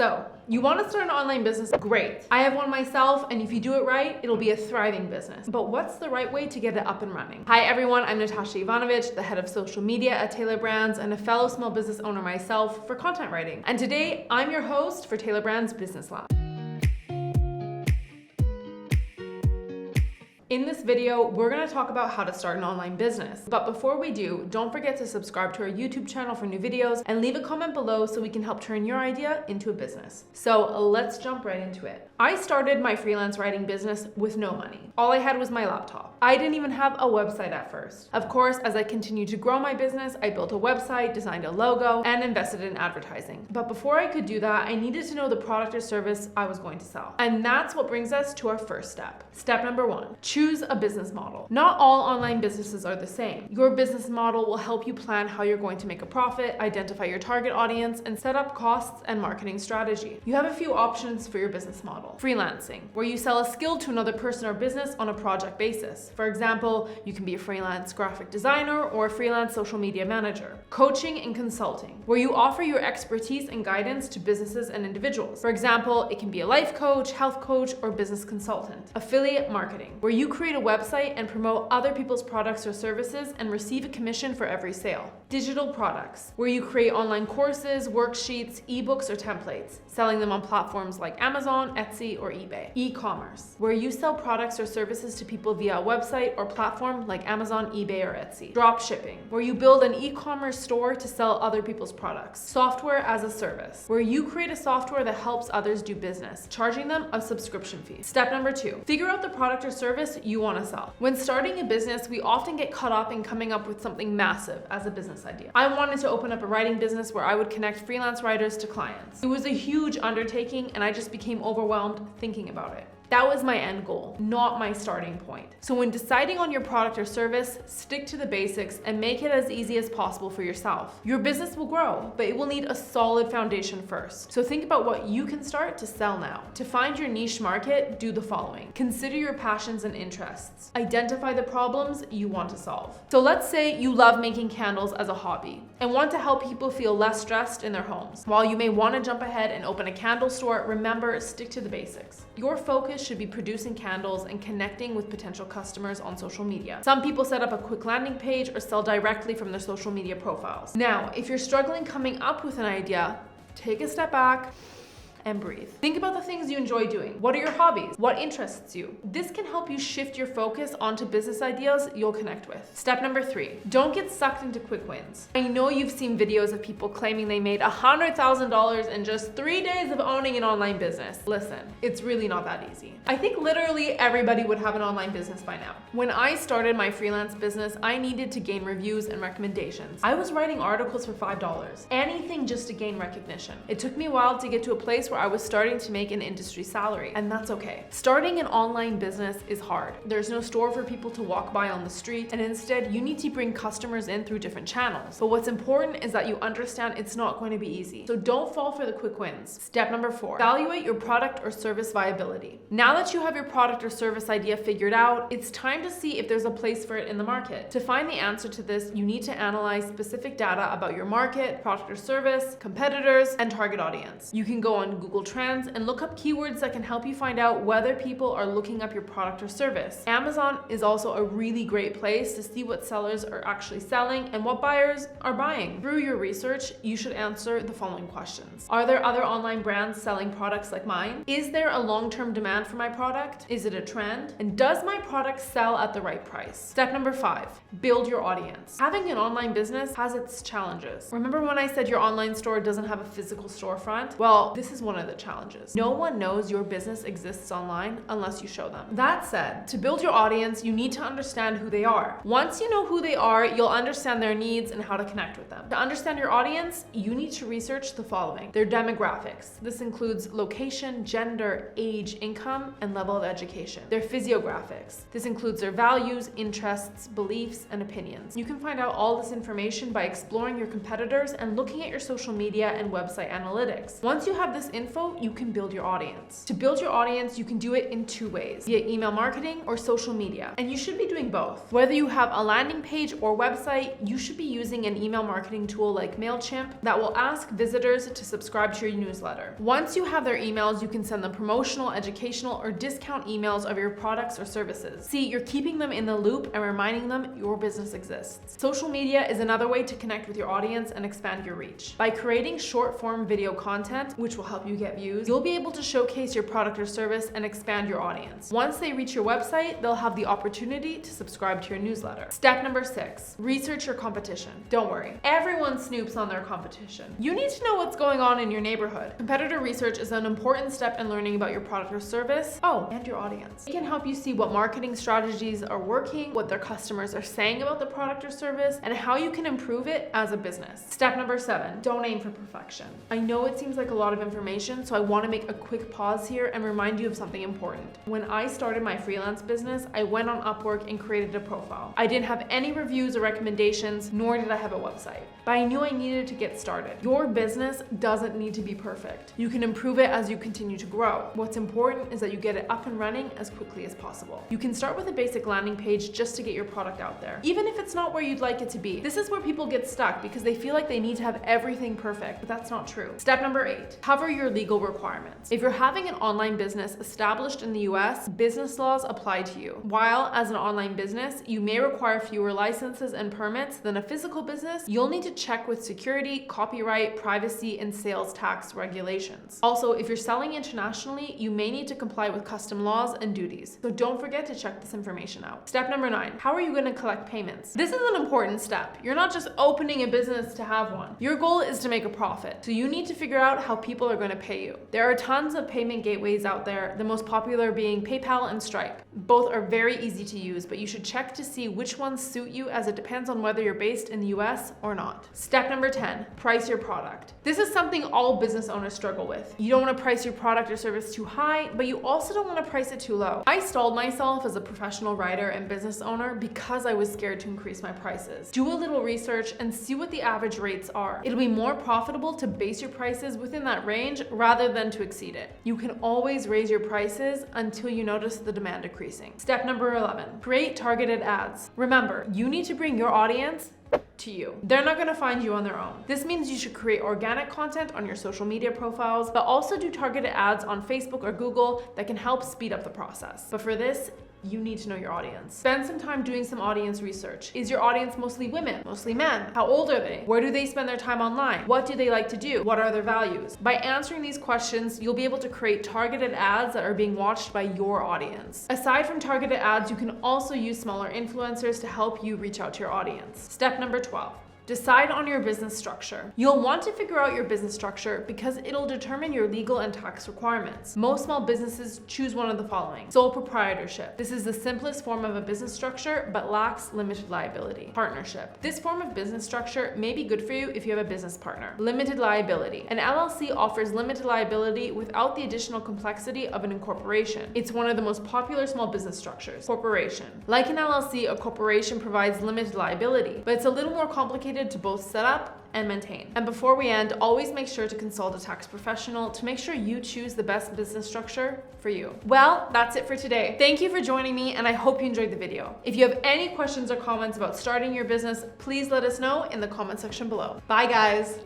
So, you want to start an online business? Great. I have one myself, and if you do it right, it'll be a thriving business. But what's the right way to get it up and running? Hi everyone, I'm Natasha Ivanovich, the head of social media at Tailor Brands and a fellow small business owner myself for content writing. And today, I'm your host for Tailor Brands Business Lab. In this video, we're going to talk about how to start an online business. But before we do, don't forget to subscribe to our YouTube channel for new videos and leave a comment below so we can help turn your idea into a business. So let's jump right into it. I started my freelance writing business with no money. All I had was my laptop. I didn't even have a website at first. Of course, as I continued to grow my business, I built a website, designed a logo, and invested in advertising. But before I could do that, I needed to know the product or service I was going to sell. And that's what brings us to our first step. Step number 1, choose a business model. Not all online businesses are the same. Your business model will help you plan how you're going to make a profit, identify your target audience, and set up costs and marketing strategy. You have a few options for your business model. Freelancing, where you sell a skill to another person or business on a project basis. For example, you can be a freelance graphic designer or a freelance social media manager. Coaching and consulting, where you offer your expertise and guidance to businesses and individuals. For example, it can be a life coach, health coach, or business consultant. Affiliate marketing, where you create a website and promote other people's products or services and receive a commission for every sale. Digital products, where you create online courses, worksheets, ebooks, or templates, selling them on platforms like Amazon, Etsy, or eBay. E-commerce, where you sell products or services to people via a website or platform like Amazon, eBay, or Etsy. Drop shipping, where you build an e-commerce store to sell other people's products. Software as a service, where you create a software that helps others do business, charging them a subscription fee. Step number 2, figure out the product or service you want to sell. When starting a business, we often get caught up in coming up with something massive as a business idea. I wanted to open up a writing business where I would connect freelance writers to clients. It was a huge undertaking, and I just became overwhelmed thinking about it. That was my end goal, not my starting point. So when deciding on your product or service, stick to the basics and make it as easy as possible for yourself. Your business will grow, but it will need a solid foundation first. So think about what you can start to sell now. To find your niche market, do the following. Consider your passions and interests. Identify the problems you want to solve. So let's say you love making candles as a hobby and want to help people feel less stressed in their homes. While you may want to jump ahead and open a candle store, remember, stick to the basics. Your focus should be producing candles and connecting with potential customers on social media. Some people set up a quick landing page or sell directly from their social media profiles. Now, if you're struggling coming up with an idea, take a step back and breathe. Think about the things you enjoy doing. What are your hobbies? What interests you? This can help you shift your focus onto business ideas you'll connect with. Step number 3, don't get sucked into quick wins. I know you've seen videos of people claiming they made $100,000 in just 3 days of owning an online business. Listen, it's really not that easy. I think literally everybody would have an online business by now. When I started my freelance business, I needed to gain reviews and recommendations. I was writing articles for $5, anything just to gain recognition. It took me a while to get to a place where I was starting to make an industry salary, and that's okay. Starting an online business is hard. There's no store for people to walk by on the street, and instead you need to bring customers in through different channels. But what's important is that you understand it's not going to be easy. So don't fall for the quick wins. Step number 4, evaluate your product or service viability. Now that you have your product or service idea figured out, it's time to see if there's a place for it in the market. To find the answer to this, you need to analyze specific data about your market, product or service, competitors, and target audience. You can go on Google Trends and look up keywords that can help you find out whether people are looking up your product or service. Amazon is also a really great place to see what sellers are actually selling and what buyers are buying. Through your research, you should answer the following questions. Are there other online brands selling products like mine? Is there a long-term demand for my product? Is it a trend? And does my product sell at the right price? Step number 5, build your audience. Having an online business has its challenges. Remember when I said your online store doesn't have a physical storefront? Well, this is one of the challenges. No one knows your business exists online unless you show them. That said, to build your audience, you need to understand who they are. Once you know who they are, you'll understand their needs and how to connect with them. To understand your audience, you need to research the following. Their demographics. This includes location, gender, age, income, and level of education. Their physiographics. This includes their values, interests, beliefs, and opinions. You can find out all this information by exploring your competitors and looking at your social media and website analytics. Once you have this info, you can build your audience. To build your audience, you can do it in 2 ways, via email marketing or social media. And you should be doing both. Whether you have a landing page or website, you should be using an email marketing tool like MailChimp that will ask visitors to subscribe to your newsletter. Once you have their emails, you can send them promotional, educational, or discount emails of your products or services. See, you're keeping them in the loop and reminding them your business exists. Social media is another way to connect with your audience and expand your reach. By creating short-form video content, which will help you get views, you'll be able to showcase your product or service and expand your audience. Once they reach your website, they'll have the opportunity to subscribe to your newsletter. Step number 6, research your competition. Don't worry, everyone snoops on their competition. You need to know what's going on in your neighborhood. Competitor research is an important step in learning about your product or service, and your audience. It can help you see what marketing strategies are working, what their customers are saying about the product or service, and how you can improve it as a business. Step number 7, don't aim for perfection. I know it seems like a lot of information, so I want to make a quick pause here and remind you of something important. When I started my freelance business, I went on Upwork and created a profile. I didn't have any reviews or recommendations, nor did I have a website. But I knew I needed to get started. Your business doesn't need to be perfect. You can improve it as you continue to grow. What's important is that you get it up and running as quickly as possible. You can start with a basic landing page just to get your product out there, even if it's not where you'd like it to be. This is where people get stuck because they feel like they need to have everything perfect, but that's not true. Step number 8, cover your legal requirements. If you're having an online business established in the US, business laws apply to you. While as an online business, you may require fewer licenses and permits than a physical business, you'll need to check with security, copyright, privacy, and sales tax regulations. Also, if you're selling internationally, you may need to comply with custom laws and duties. So don't forget to check this information out. Step number 9, how are you going to collect payments? This is an important step. You're not just opening a business to have one. Your goal is to make a profit. So you need to figure out how people are going to pay you. There are tons of payment gateways out there, the most popular being PayPal and Stripe. Both are very easy to use, but you should check to see which ones suit you, as it depends on whether you're based in the US or not. Step number 10, price your product. This is something all business owners struggle with. You don't want to price your product or service too high, but you also don't want to price it too low. I stalled myself as a professional writer and business owner because I was scared to increase my prices. Do a little research and see what the average rates are. It'll be more profitable to base your prices within that range rather than to exceed it. You can always raise your prices until you notice the demand decreasing. Step number 11, create targeted ads. Remember, you need to bring your audience to you. They're not going to find you on their own. This means you should create organic content on your social media profiles, but also do targeted ads on Facebook or Google that can help speed up the process. But for this, you need to know your audience. Spend some time doing some audience research. Is your audience mostly women? Mostly men? How old are they? Where do they spend their time online? What do they like to do? What are their values? By answering these questions, you'll be able to create targeted ads that are being watched by your audience. Aside from targeted ads, you can also use smaller influencers to help you reach out to your audience. Step number 12. Decide on your business structure. You'll want to figure out your business structure because it'll determine your legal and tax requirements. Most small businesses choose one of the following. Sole proprietorship. This is the simplest form of a business structure, but lacks limited liability. Partnership. This form of business structure may be good for you if you have a business partner. Limited liability. An LLC offers limited liability without the additional complexity of an incorporation. It's one of the most popular small business structures. Corporation. Like an LLC, a corporation provides limited liability, but it's a little more complicated to both set up and maintain. And before we end, always make sure to consult a tax professional to make sure you choose the best business structure for you. Well, that's it for today. Thank you for joining me, and I hope you enjoyed the video. If you have any questions or comments about starting your business, please let us know in the comment section below. Bye, guys.